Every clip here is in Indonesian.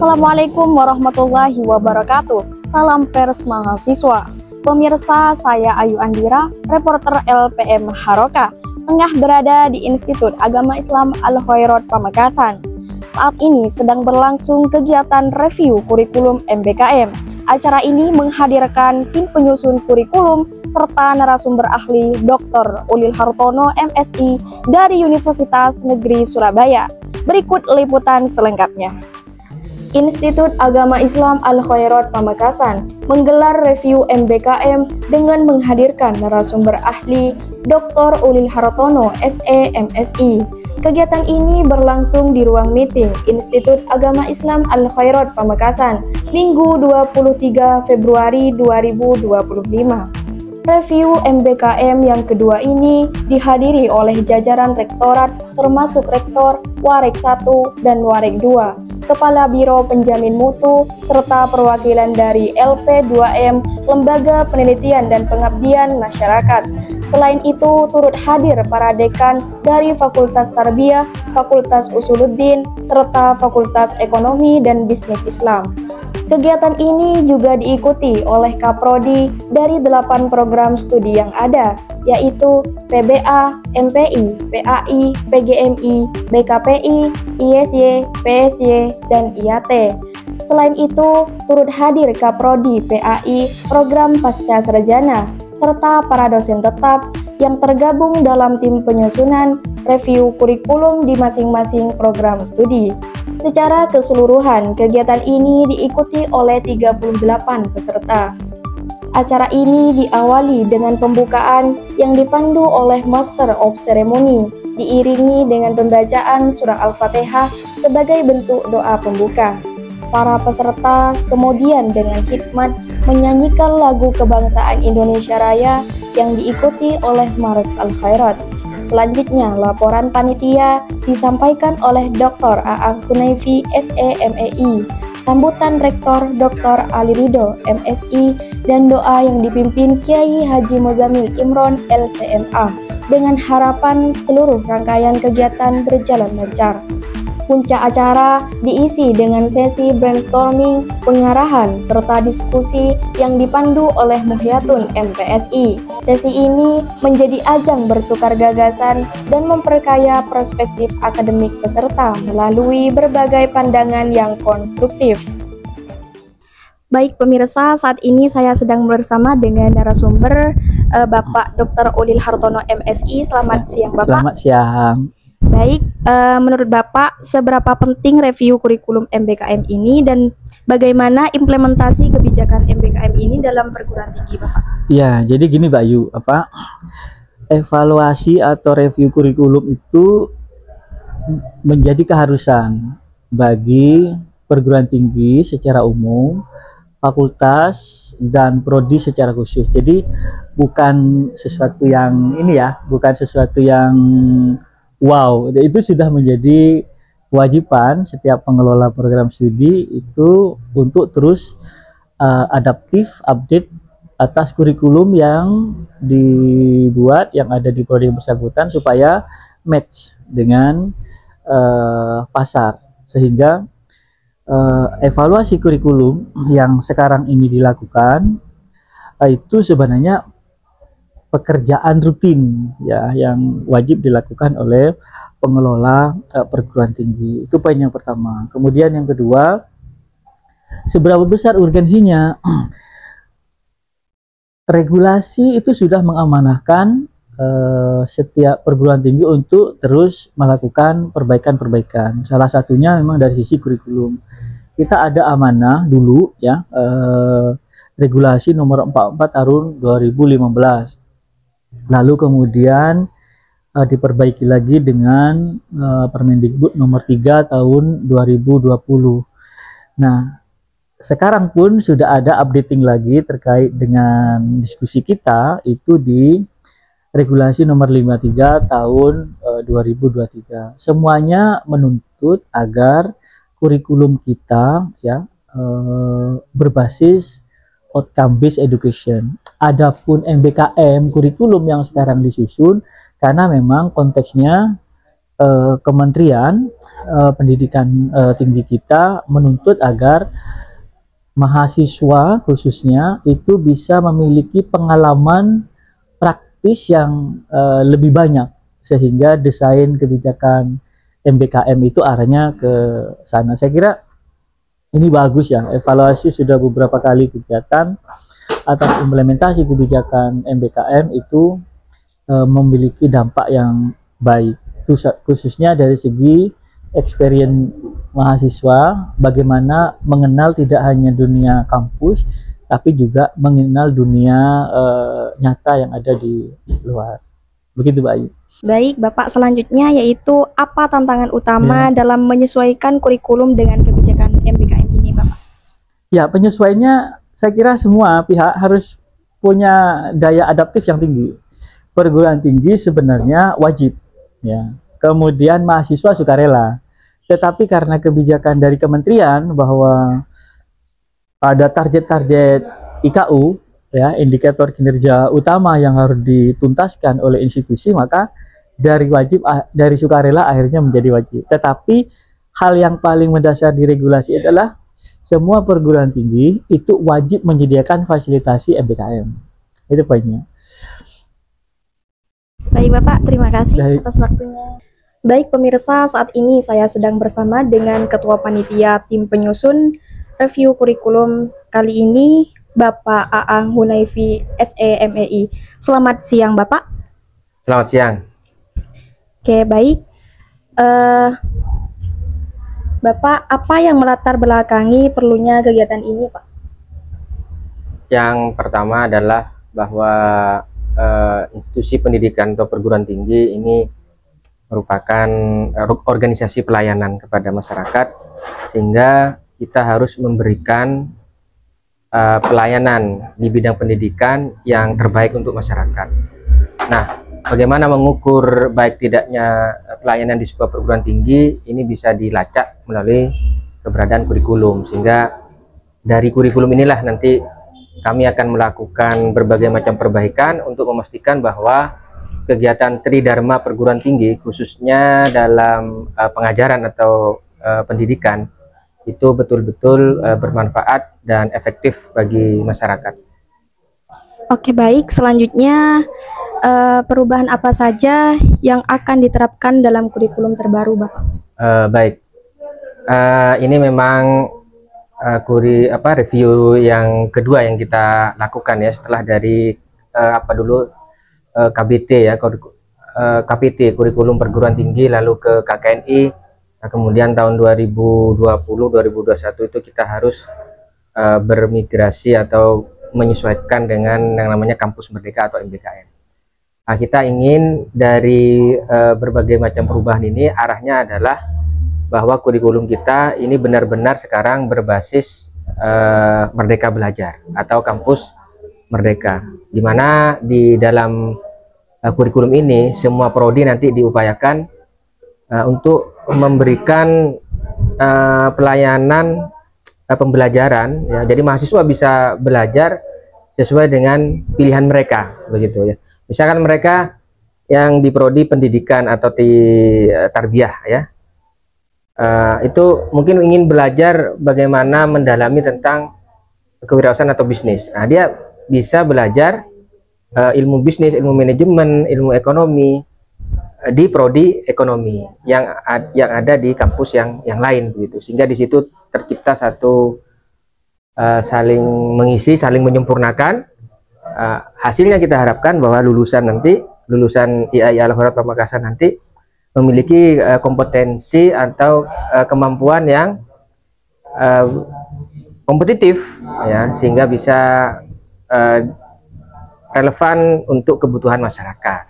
Assalamualaikum warahmatullahi wabarakatuh. Salam pers mahasiswa. Pemirsa, saya Ayu Andira, reporter LPM Haroka, tengah berada di Institut Agama Islam Al-Khairat Pamekasan. Saat ini sedang berlangsung kegiatan review kurikulum MBKM. Acara ini menghadirkan tim penyusun kurikulum serta narasumber ahli Dr. Ulil Hartono MSI dari Universitas Negeri Surabaya. Berikut liputan selengkapnya. Institut Agama Islam Al-Khairat Pamekasan menggelar review MBKM dengan menghadirkan narasumber ahli Dr. Ulil Hartono SE MSI. Kegiatan ini berlangsung di ruang meeting Institut Agama Islam Al-Khairat Pamekasan, Minggu 23 Februari 2025. Review MBKM yang kedua ini dihadiri oleh jajaran rektorat termasuk rektor, Warek 1 dan Warek 2, Kepala Biro Penjamin Mutu, serta perwakilan dari LP2M, Lembaga Penelitian dan Pengabdian Masyarakat. Selain itu, turut hadir para dekan dari Fakultas Tarbiyah, Fakultas Usuluddin, serta Fakultas Ekonomi dan Bisnis Islam. Kegiatan ini juga diikuti oleh Kaprodi dari 8 program studi yang ada, yaitu PBA, MPI, PAI, PGMI, BKPI, ISY, PSY, dan IAT. Selain itu, turut hadir Kaprodi PAI, program Pasca Sarjana, serta para dosen tetap yang tergabung dalam tim penyusunan review kurikulum di masing-masing program studi. Secara keseluruhan, kegiatan ini diikuti oleh 38 peserta. Acara ini diawali dengan pembukaan yang dipandu oleh Master of Ceremony, diiringi dengan pembacaan surah Al-Fatihah sebagai bentuk doa pembuka. Para peserta kemudian dengan hikmat menyanyikan lagu kebangsaan Indonesia Raya yang diikuti oleh Mars Al-Khairat. Selanjutnya, laporan panitia disampaikan oleh Dr. Aang Kunaifi SEMEI, sambutan Rektor Dr. Ali Ridho MSI, dan doa yang dipimpin Kiai Haji Mozamil Imron LCMA, dengan harapan seluruh rangkaian kegiatan berjalan lancar. Puncak acara diisi dengan sesi brainstorming, pengarahan, serta diskusi yang dipandu oleh Muhyatun MPSI. Sesi ini menjadi ajang bertukar gagasan dan memperkaya perspektif akademik peserta melalui berbagai pandangan yang konstruktif. Baik pemirsa, saat ini saya sedang bersama dengan narasumber Bapak Dr. Ulil Hartono MSI. Selamat siang Bapak. Selamat siang. Baik, menurut Bapak, seberapa penting review kurikulum MBKM ini dan bagaimana implementasi kebijakan MBKM ini dalam perguruan tinggi, Bapak? Ya, jadi gini Mbak Yu, evaluasi atau review kurikulum itu menjadi keharusan bagi perguruan tinggi secara umum, fakultas dan prodi secara khusus. Jadi bukan sesuatu yang bukan sesuatu yang wow, itu sudah menjadi kewajiban setiap pengelola program studi itu untuk terus adaptif, update atas kurikulum yang dibuat, yang ada di prodi yang bersangkutan supaya match dengan pasar. Sehingga evaluasi kurikulum yang sekarang ini dilakukan itu sebenarnya pekerjaan rutin ya yang wajib dilakukan oleh pengelola perguruan tinggi. Itu poin yang pertama. Kemudian yang kedua, seberapa besar urgensinya? Regulasi itu sudah mengamanahkan setiap perguruan tinggi untuk terus melakukan perbaikan-perbaikan. Salah satunya memang dari sisi kurikulum. Kita ada amanah dulu ya, regulasi nomor 44 tahun 2015. Lalu kemudian diperbaiki lagi dengan Permendikbud nomor 3 tahun 2020. Nah, sekarang pun sudah ada updating lagi terkait dengan diskusi kita itu di regulasi nomor 53 tahun 2023. Semuanya menuntut agar kurikulum kita ya berbasis outcome based education. Adapun MBKM kurikulum yang sekarang disusun karena memang konteksnya Kementerian Pendidikan Tinggi kita menuntut agar mahasiswa khususnya itu bisa memiliki pengalaman praktis yang lebih banyak, sehingga desain kebijakan MBKM itu arahnya ke sana. Saya kira ini bagus ya, evaluasi sudah beberapa kali kegiatan atas implementasi kebijakan MBKM itu memiliki dampak yang baik, khususnya dari segi experience mahasiswa, bagaimana mengenal tidak hanya dunia kampus, tapi juga mengenal dunia nyata yang ada di luar. Begitu, Mbak Ayu. Baik, Bapak, selanjutnya yaitu apa tantangan utama dalam menyesuaikan kurikulum dengan kebijakan MBKM ini, Bapak? Ya, penyesuaiannya saya kira semua pihak harus punya daya adaptif yang tinggi. Perguruan tinggi sebenarnya wajib, ya. Kemudian mahasiswa sukarela. Tetapi karena kebijakan dari kementerian bahwa ada target-target IKU, ya, indikator kinerja utama yang harus dituntaskan oleh institusi, maka dari sukarela akhirnya menjadi wajib. Tetapi hal yang paling mendasar di regulasi adalah semua perguruan tinggi itu wajib menyediakan fasilitasi MBKM. Itu poinnya. Baik, Bapak, terima kasih atas waktunya. Baik pemirsa, saat ini saya sedang bersama dengan Ketua Panitia Tim Penyusun Review Kurikulum kali ini, Bapak Aang Hunayfi, SEMEI. Selamat siang, Bapak. Selamat siang. Oke, baik. Bapak, apa yang melatar belakangi perlunya kegiatan ini, Pak? Yang pertama adalah bahwa institusi pendidikan atau perguruan tinggi ini merupakan organisasi pelayanan kepada masyarakat, sehingga kita harus memberikan pelayanan di bidang pendidikan yang terbaik untuk masyarakat. Nah, bagaimana mengukur baik tidaknya pelayanan di sebuah perguruan tinggi ini bisa dilacak melalui keberadaan kurikulum, sehingga dari kurikulum inilah nanti kami akan melakukan berbagai macam perbaikan untuk memastikan bahwa kegiatan Tridharma perguruan tinggi khususnya dalam pengajaran atau pendidikan itu betul-betul bermanfaat dan efektif bagi masyarakat. Oke, baik. Selanjutnya perubahan apa saja yang akan diterapkan dalam kurikulum terbaru, Bapak? Baik, ini memang review yang kedua yang kita lakukan ya, setelah dari KBT ya, KPT kurikulum perguruan tinggi, lalu ke KKNI. Nah, kemudian tahun 2020-2021 itu kita harus bermigrasi atau menyesuaikan dengan yang namanya Kampus Merdeka atau MBKM. Nah, kita ingin dari berbagai macam perubahan ini arahnya adalah bahwa kurikulum kita ini benar-benar sekarang berbasis Merdeka Belajar atau Kampus Merdeka, di mana di dalam kurikulum ini semua prodi nanti diupayakan untuk memberikan pelayanan pembelajaran ya, jadi mahasiswa bisa belajar sesuai dengan pilihan mereka, begitu ya. Misalkan mereka yang di prodi pendidikan atau di tarbiyah ya, itu mungkin ingin belajar bagaimana mendalami tentang kewirausahaan atau bisnis. Nah, dia bisa belajar ilmu bisnis, ilmu manajemen, ilmu ekonomi di prodi ekonomi yang ada di kampus yang lain, begitu. Sehingga di situ tercipta satu saling mengisi, saling menyempurnakan. Hasilnya kita harapkan bahwa lulusan IAI Al-Khairiyah Pamekasan nanti memiliki kompetensi atau kemampuan yang kompetitif ya, sehingga bisa relevan untuk kebutuhan masyarakat.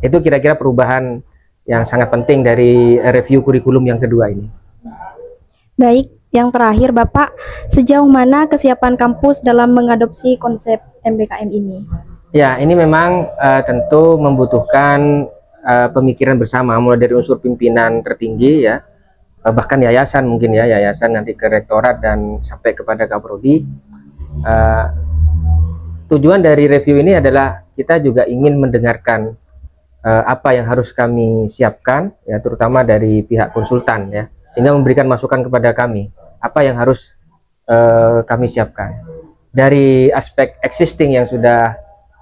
Itu kira-kira perubahan yang sangat penting dari review kurikulum yang kedua ini. Baik, yang terakhir Bapak, sejauh mana kesiapan kampus dalam mengadopsi konsep MBKM ini? Ya, ini memang tentu membutuhkan pemikiran bersama, mulai dari unsur pimpinan tertinggi ya, bahkan yayasan mungkin ya, yayasan nanti ke rektorat dan sampai kepada Kaprodi. Tujuan dari review ini adalah kita juga ingin mendengarkan apa yang harus kami siapkan, ya terutama dari pihak konsultan, ya, sehingga memberikan masukan kepada kami apa yang harus kami siapkan. Dari aspek existing yang sudah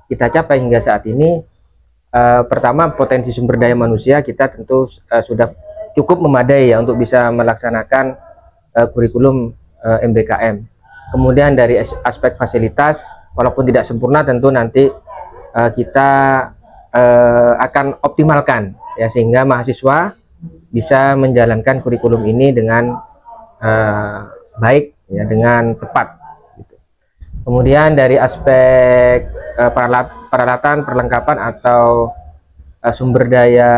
kita capai hingga saat ini, pertama potensi sumber daya manusia kita tentu sudah cukup memadai ya untuk bisa melaksanakan kurikulum MBKM. Kemudian dari aspek fasilitas, walaupun tidak sempurna tentu nanti kita akan optimalkan ya, sehingga mahasiswa bisa menjalankan kurikulum ini dengan baik ya, dengan tepat gitu. Kemudian dari aspek peralatan, perlengkapan atau sumber daya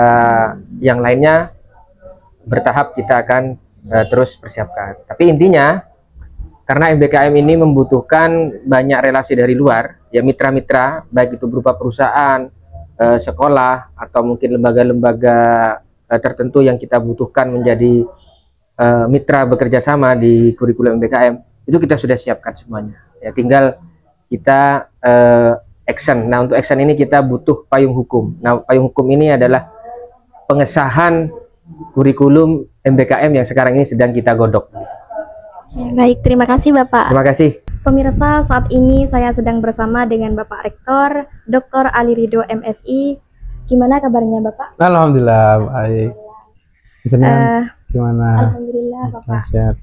yang lainnya bertahap kita akan terus persiapkan. Tapi intinya karena MBKM ini membutuhkan banyak relasi dari luar, ya mitra-mitra, baik itu berupa perusahaan, sekolah, atau mungkin lembaga-lembaga tertentu yang kita butuhkan menjadi mitra bekerja sama di kurikulum MBKM, itu kita sudah siapkan semuanya. Ya tinggal kita action. Nah, untuk action ini kita butuh payung hukum. Nah, payung hukum ini adalah pengesahan kurikulum MBKM yang sekarang ini sedang kita godok. Ya, baik, terima kasih Bapak. Terima kasih. Pemirsa, saat ini saya sedang bersama dengan Bapak Rektor, Dr. Ali Ridho MSI. Gimana kabarnya Bapak? Alhamdulillah baik. Gimana? Alhamdulillah Bapak. Sehat.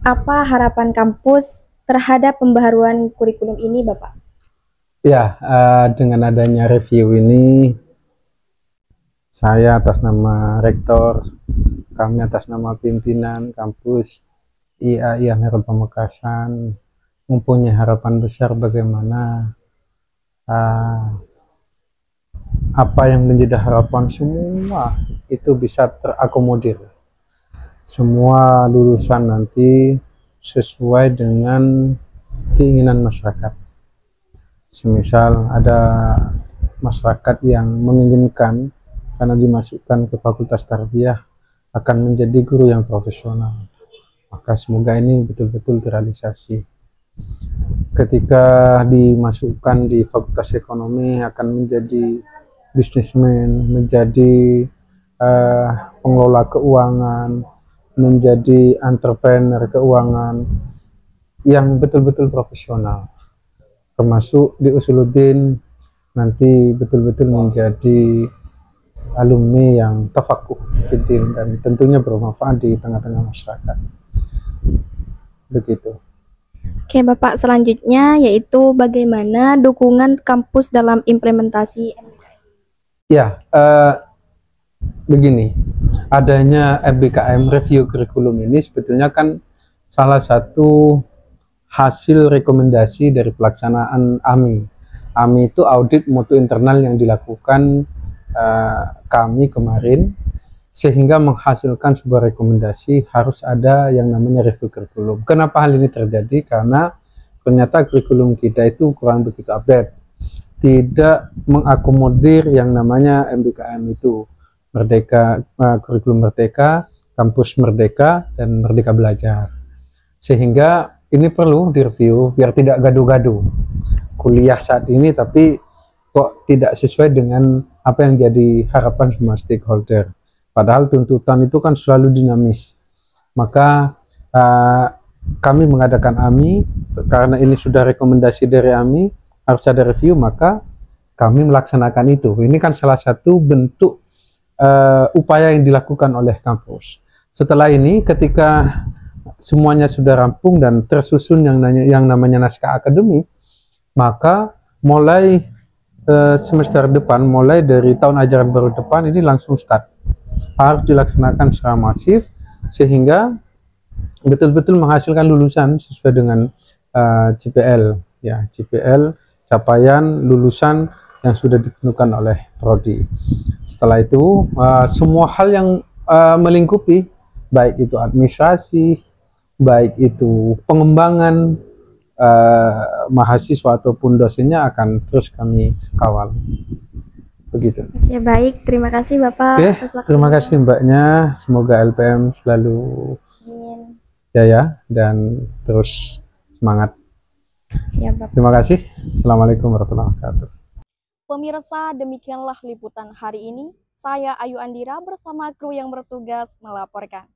Apa harapan kampus terhadap pembaharuan kurikulum ini Bapak? Ya, dengan adanya review ini, saya atas nama Rektor, kami atas nama pimpinan kampus IAI Amir Pamekasan mempunyai harapan besar bagaimana apa yang menjadi harapan semua itu bisa terakomodir. Semua lulusan nanti sesuai dengan keinginan masyarakat. Semisal ada masyarakat yang menginginkan karena dimasukkan ke Fakultas Tarbiyah akan menjadi guru yang profesional, maka semoga ini betul-betul terrealisasi. Ketika dimasukkan di Fakultas Ekonomi akan menjadi bisnismen, menjadi pengelola keuangan, menjadi entrepreneur keuangan yang betul-betul profesional, termasuk di Usuluddin nanti betul-betul menjadi alumni yang tafakuh fiddin dan tentunya bermanfaat di tengah-tengah masyarakat. Begitu. Oke Bapak, selanjutnya yaitu bagaimana dukungan kampus dalam implementasi MBKM? Ya, begini, adanya MBKM review kurikulum ini sebetulnya kan salah satu hasil rekomendasi dari pelaksanaan AMI. AMI itu audit mutu internal yang dilakukan kami kemarin, sehingga menghasilkan sebuah rekomendasi harus ada yang namanya review kurikulum. Kenapa hal ini terjadi? Karena ternyata kurikulum kita itu kurang begitu update, tidak mengakomodir yang namanya MBKM itu, Merdeka, kurikulum Merdeka, Kampus Merdeka, dan Merdeka Belajar. Sehingga ini perlu direview biar tidak gaduh-gaduh kuliah saat ini, tapi kok tidak sesuai dengan apa yang jadi harapan semua stakeholder. Padahal tuntutan itu kan selalu dinamis. Maka kami mengadakan AMI, karena ini sudah rekomendasi dari AMI, harus ada review, maka kami melaksanakan itu. Ini kan salah satu bentuk upaya yang dilakukan oleh kampus. Setelah ini, ketika semuanya sudah rampung dan tersusun yang namanya naskah akademik, maka mulai semester depan, mulai dari tahun ajaran baru depan ini langsung start, harus dilaksanakan secara masif sehingga betul-betul menghasilkan lulusan sesuai dengan CPL, ya, CPL capaian lulusan yang sudah ditentukan oleh prodi. Setelah itu semua hal yang melingkupi, baik itu administrasi, baik itu pengembangan mahasiswa ataupun dosennya akan terus kami kawal. Begitu. Ya baik, terima kasih Bapak. Oke, terima kasih Mbaknya. Semoga LPM selalu jaya dan terus semangat. Siap Bapak. Terima kasih. Assalamualaikum warahmatullahi wabarakatuh. Pemirsa, demikianlah liputan hari ini. Saya Ayu Andira bersama kru yang bertugas melaporkan.